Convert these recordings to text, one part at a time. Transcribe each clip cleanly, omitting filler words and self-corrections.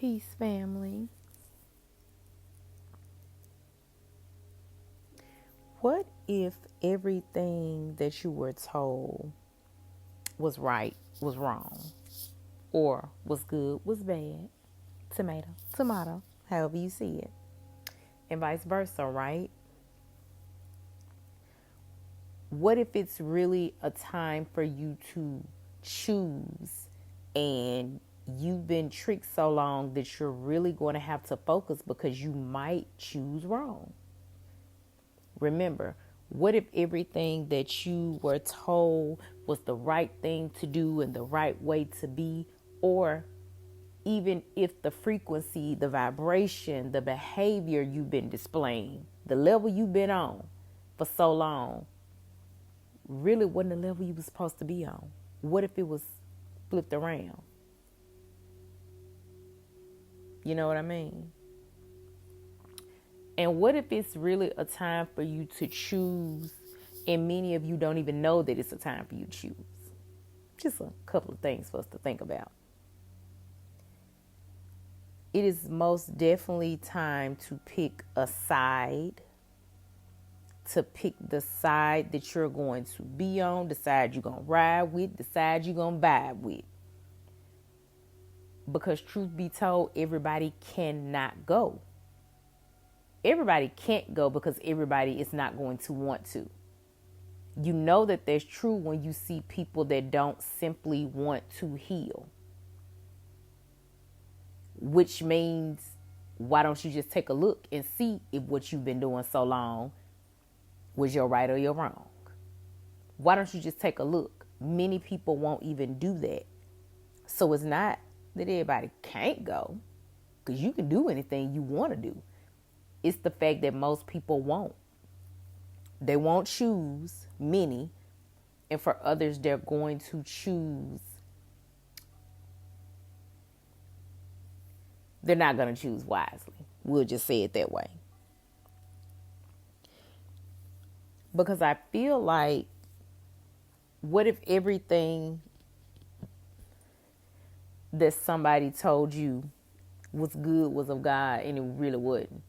Peace, family. What if everything that you were told was right, was wrong, or was good, was bad? Tomato, tomato, however you see it. And vice versa, right? What if it's really a time for you to choose and you've been tricked so long that you're really going to have to focus because you might choose wrong? Remember, what if everything that you were told was the right thing to do and the right way to be? Or even if the frequency, the vibration, the behavior you've been displaying, the level you've been on for so long, really wasn't the level you were supposed to be on? What if it was flipped around? You know what I mean? And what if it's really a time for you to choose, and many of you don't even know that it's a time for you to choose? Just a couple of things for us to think about. It is most definitely time to pick a side, to pick the side that you're going to be on, the side you're going to ride with, the side you're going to vibe with. Because truth be told, everybody cannot go. Everybody can't go because everybody is not going to want to. You know that that's true when you see people that don't simply want to heal. Which means, why don't you just take a look and see if what you've been doing so long was your right or your wrong? Why don't you just take a look? Many people won't even do that. So it's not that everybody can't go, because you can do anything you want to do. It's the fact that most people won't. They won't choose, many, and for others, they're going to choose. They're not going to choose wisely. We'll just say it that way. Because I feel like, what if everything that somebody told you was good, was of God, and it really wasn't?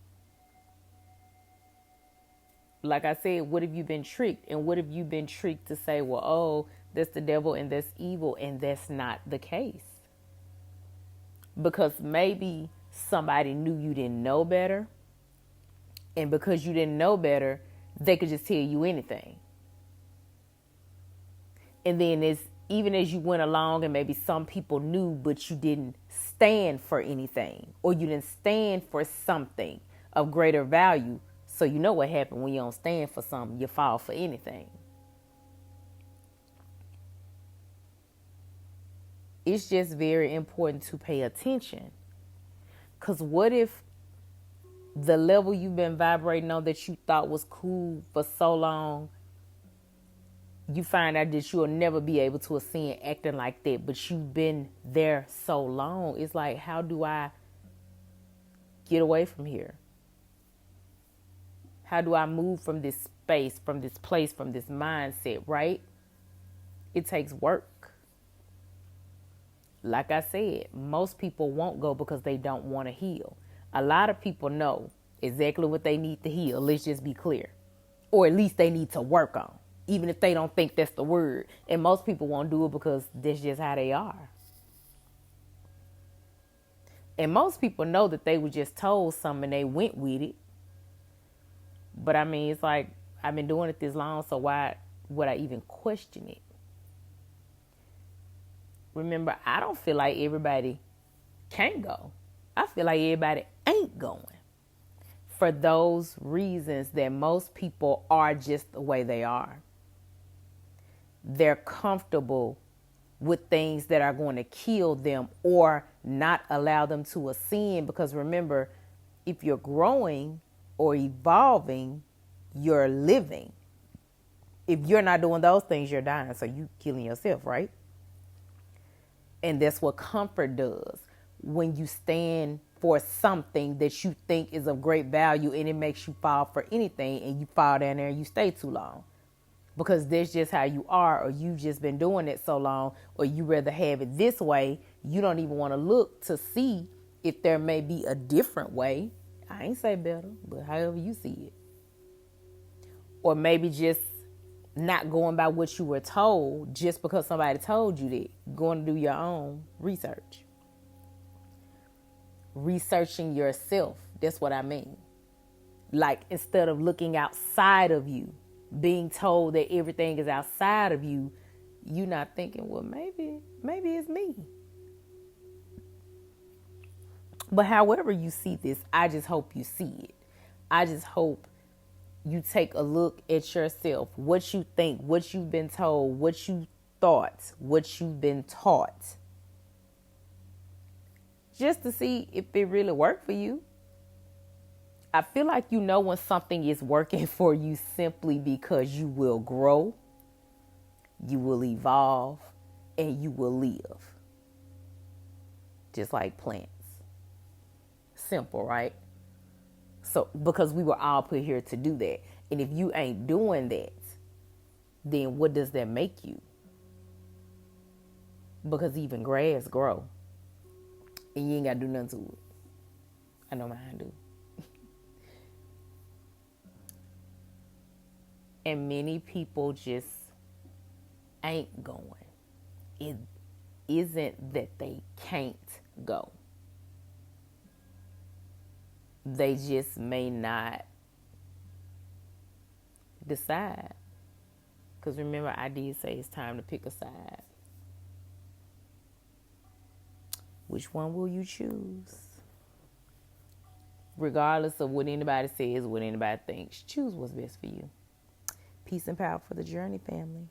Like I said, what if you've been tricked? And what if you've been tricked to say, well, oh, that's the devil and that's evil, and that's not the case? Because maybe somebody knew you didn't know better, and because you didn't know better, they could just tell you anything. And then even as you went along, and maybe some people knew, but you didn't stand for anything, or you didn't stand for something of greater value. So you know what happened when you don't stand for something, you fall for anything. It's just very important to pay attention. Because what if the level you've been vibrating on that you thought was cool for so long, you find out that you'll never be able to ascend acting like that, but you've been there so long. It's like, how do I get away from here? How do I move from this space, from this place, from this mindset, right? It takes work. Like I said, most people won't go because they don't want to heal. A lot of people know exactly what they need to heal. Let's just be clear. Or at least they need to work on, even if they don't think that's the word. And most people won't do it because that's just how they are. And most people know that they were just told something and they went with it. But I mean, it's like, I've been doing it this long, so why would I even question it? Remember, I don't feel like everybody can go. I feel like everybody ain't going. For those reasons that most people are just the way they are. They're comfortable with things that are going to kill them or not allow them to ascend. Because remember, if you're growing or evolving, you're living. If you're not doing those things, you're dying. So you killing yourself, right? And that's what comfort does. When you stand for something that you think is of great value and it makes you fall for anything, and you fall down there and you stay too long. Because that's just how you are, or you've just been doing it so long, or you rather have it this way. You don't even want to look to see If there may be a different way, I ain't say better, but however you see it. Or maybe just not going by what you were told just because somebody told you that. Going to do your own research. Researching yourself. That's what I mean. Like, instead of looking outside of you, being told that everything is outside of you, you not thinking, well, maybe it's me. But however you see this, I just hope you see it. I just hope you take a look at yourself, what you think, what you've been told, what you thought, what you've been taught. Just to see if it really worked for you. I feel like you know when something is working for you simply because you will grow, you will evolve, and you will live. Just like plants. Simple, right? So, because we were all put here to do that. And if you ain't doing that, then what does that make you? Because even grass grow. And you ain't got to do nothing to it. I know mine do. And many people just ain't going. It isn't that they can't go. They just may not decide. Because remember, I did say it's time to pick a side. Which one will you choose? Regardless of what anybody says, what anybody thinks, choose what's best for you. Peace and power for the journey, family.